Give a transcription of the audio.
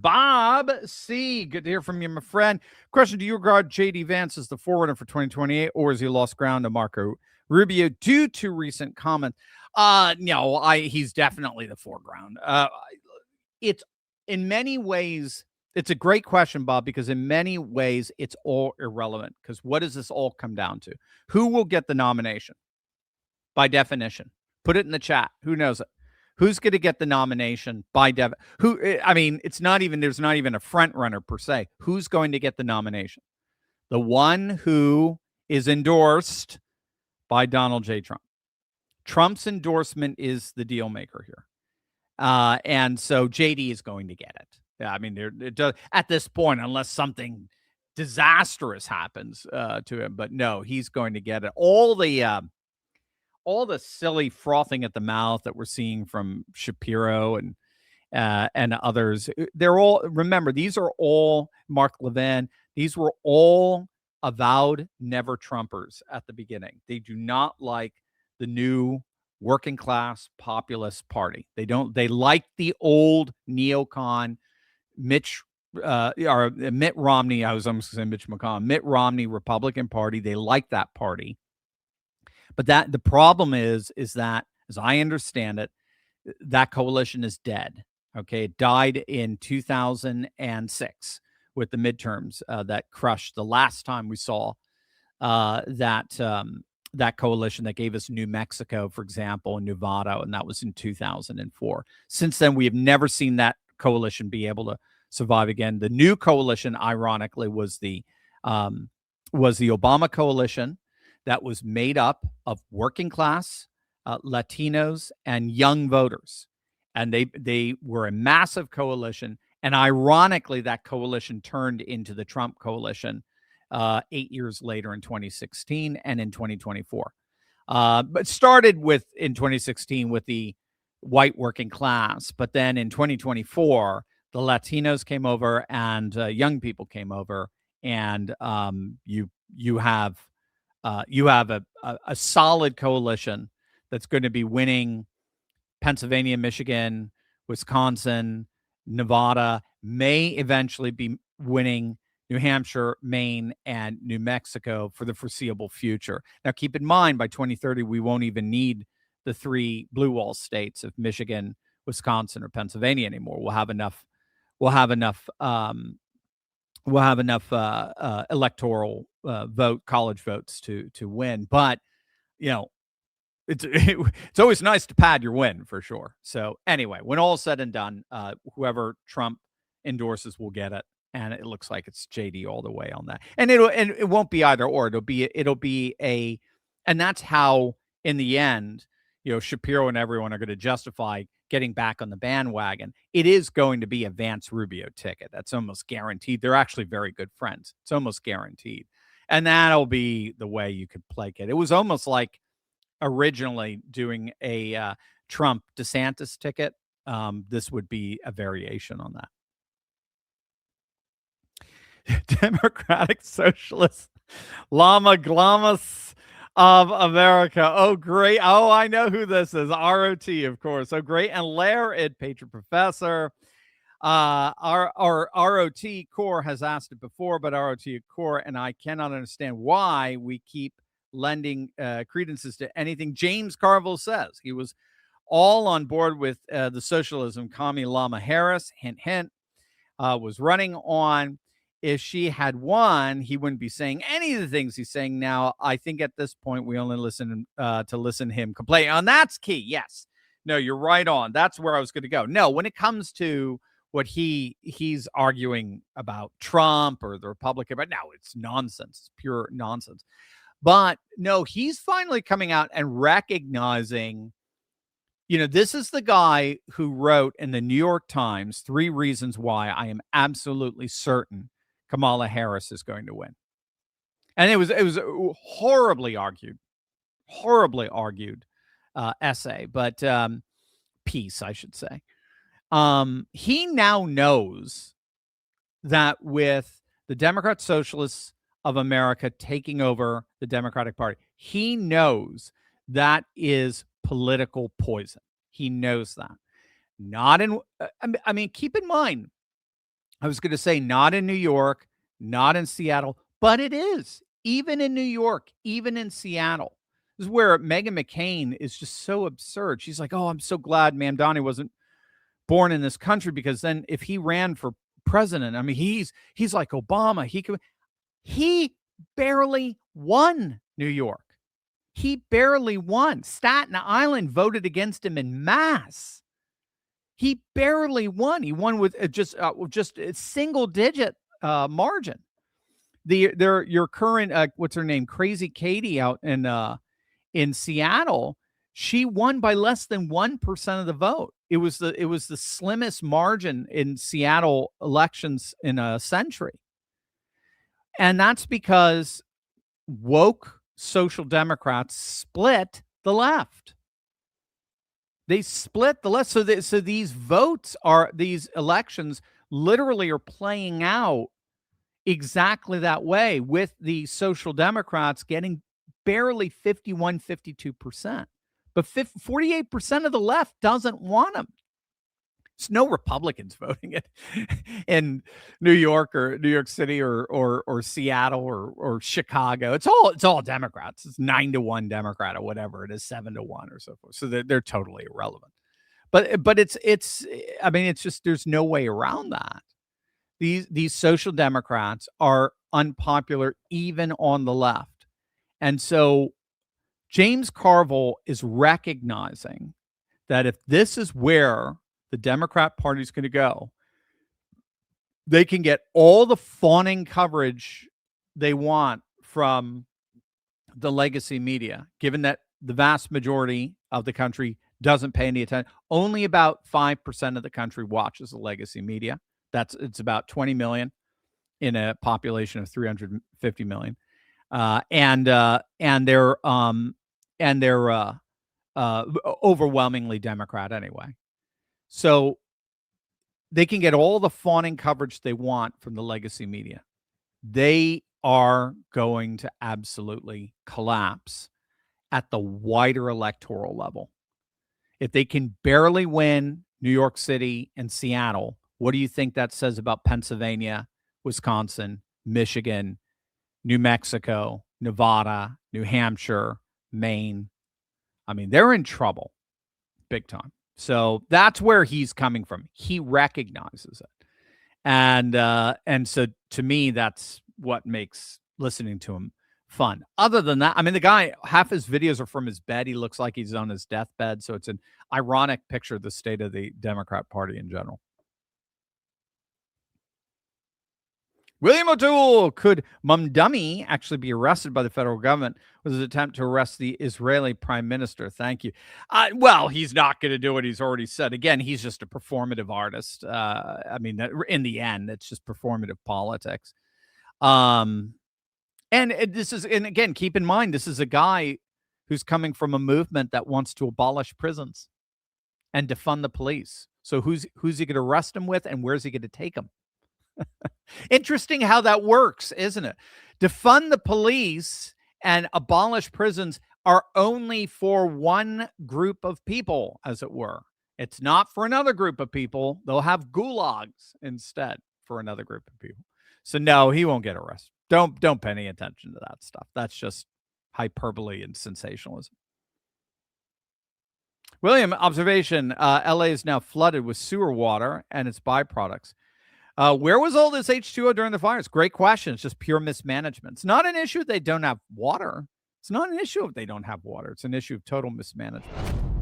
Bob C. Good to hear from you, my friend. Question: do you regard J.D. Vance as the forerunner for 2028, or has he lost ground to Marco Rubio due to recent comments? No, he's definitely the foreground. It's in many ways, it's a great question, Bob, because in many ways it's all irrelevant. Because what does this all come down to? Who will get the nomination? By definition, put it in the chat. Who knows it? Who's going to get the nomination by I mean, it's not even, there's not even a front runner per se. Who's going to get the nomination? The one who is endorsed by Donald J. Trump. Trump's endorsement is the deal maker here. And so JD is going to get it. Yeah, I mean, it does, at this point, unless something disastrous happens to him. But no, he's going to get it. All the silly frothing at the mouth that we're seeing from Shapiro and others, they're all, remember, these are all Mark Levin. These were all avowed never Trumpers at the beginning. They do not like the new working class populist party. They like the old neocon Mitt Romney. I was almost going to say Mitch McConnell, Mitt Romney Republican Party. They like that party. But the problem is that, as I understand it, that coalition is dead. Okay, it died in 2006 with the midterms that crushed the last time we saw that coalition that gave us New Mexico, for example, and Nevada, and that was in 2004. Since then, we have never seen that coalition be able to survive again. The new coalition, ironically, was the Obama coalition that was made up of working class Latinos and young voters, and they were a massive coalition. And ironically, that coalition turned into the Trump coalition 8 years later in 2016 and in 2024. But started in 2016 with the white working class, but then in 2024, the Latinos came over and young people came over, and you have a solid coalition that's going to be winning Pennsylvania, Michigan, Wisconsin, Nevada, may eventually be winning New Hampshire, Maine, and New Mexico for the foreseeable future. Now, keep in mind, by 2030, we won't even need the three blue wall states of Michigan, Wisconsin, or Pennsylvania anymore. We'll have enough electoral college votes to win. But it's always nice to pad your win, for sure. So anyway, when all is said and done, whoever Trump endorses will get it, and it looks like it's JD all the way on that. And it won't be either or. It'll be a, and that's how in the end, Shapiro and everyone are going to justify getting back on the bandwagon. It is going to be a Vance Rubio ticket. That's almost guaranteed. They're actually very good friends. It's almost guaranteed. And that'll be the way you could play it. It was almost like originally doing a Trump DeSantis ticket. This would be a variation on that. Democratic Socialist Llama Glamas of America. Oh, great. Oh, I know who this is. ROT, of course. Oh, great. And Laird, Patriot Professor. Our ROT Core has asked it before, but ROT Core, and I cannot understand why we keep lending credences to anything James Carville says. He was all on board with the socialism commie Lama Harris, hint, hint, was running on. If she had won, he wouldn't be saying any of the things he's saying now. I think at this point, we only listen to him complain. And that's key. Yes. No, you're right on. That's where I was going to go. No, when it comes to what he's arguing about Trump or the Republican, but no, it's nonsense. It's pure nonsense. But no, he's finally coming out and recognizing, this is the guy who wrote in the New York Times 3 reasons why I am absolutely certain Kamala Harris is going to win. And it was a horribly argued essay, but piece, I should say. He now knows that with the Democrat Socialists of America taking over the Democratic Party, he knows that is political poison. He knows that. Keep in mind, I was going to say not in New York, not in Seattle, but it is. Even in New York, even in Seattle. This is where Meghan McCain is just so absurd. She's like, oh, I'm so glad Mamdani wasn't born in this country, because then if he ran for president, I mean, he's like Obama. He barely won New York. He barely won. Staten Island voted against him en masse. He barely won. He won with just a single digit margin. Your current what's her name, Crazy Katie out in Seattle, she won by less than 1% of the vote. It was the slimmest margin in Seattle elections in a century. And that's because woke social democrats split the left. They split the left. So these elections literally are playing out exactly that way, with the social democrats getting barely 51, 52%. But 48% of the left doesn't want them. There's no Republicans voting it in New York or New York City or Seattle or Chicago. It's all Democrats. It's 9-1 Democrat or whatever it is, 7-1 or so forth. So they're totally irrelevant. But it's I mean, it's just, there's no way around that. These social democrats are unpopular even on the left. And so James Carville is recognizing that if this is where the Democrat Party is going to go, they can get all the fawning coverage they want from the legacy media, given that the vast majority of the country doesn't pay any attention. Only about 5% of the country watches the legacy media. It's about 20 million in a population of 350 million. And they're overwhelmingly Democrat anyway. So they can get all the fawning coverage they want from the legacy media. They are going to absolutely collapse at the wider electoral level. If they can barely win New York City and Seattle, what do you think that says about Pennsylvania, Wisconsin, Michigan, New Mexico, Nevada, New Hampshire, Maine? I mean, they're in trouble big time. So that's where he's coming from. He recognizes it. And so to me, that's what makes listening to him fun. Other than that, I mean, the guy, half his videos are from his bed. He looks like he's on his deathbed. So it's an ironic picture of the state of the Democrat Party in general. William O'Toole, could Mamdani actually be arrested by the federal government with his attempt to arrest the Israeli prime minister? Thank you. Well, he's not going to do what he's already said. Again, he's just a performative artist. I mean, in the end, it's just performative politics. And again, keep in mind, this is a guy who's coming from a movement that wants to abolish prisons and defund the police. So who's he going to arrest him with, and where's he going to take him? Interesting how that works, isn't it? Defund the police and abolish prisons are only for one group of people, as it were. It's not for another group of people. They'll have gulags instead for another group of people. So no, he won't get arrested. Don't pay any attention to that stuff. That's just hyperbole and sensationalism. William, observation, LA is now flooded with sewer water and its byproducts. Where was all this H2O during the fires? Great question. It's just pure mismanagement. It's not an issue if they don't have water. It's not an issue if they don't have water. It's an issue of total mismanagement.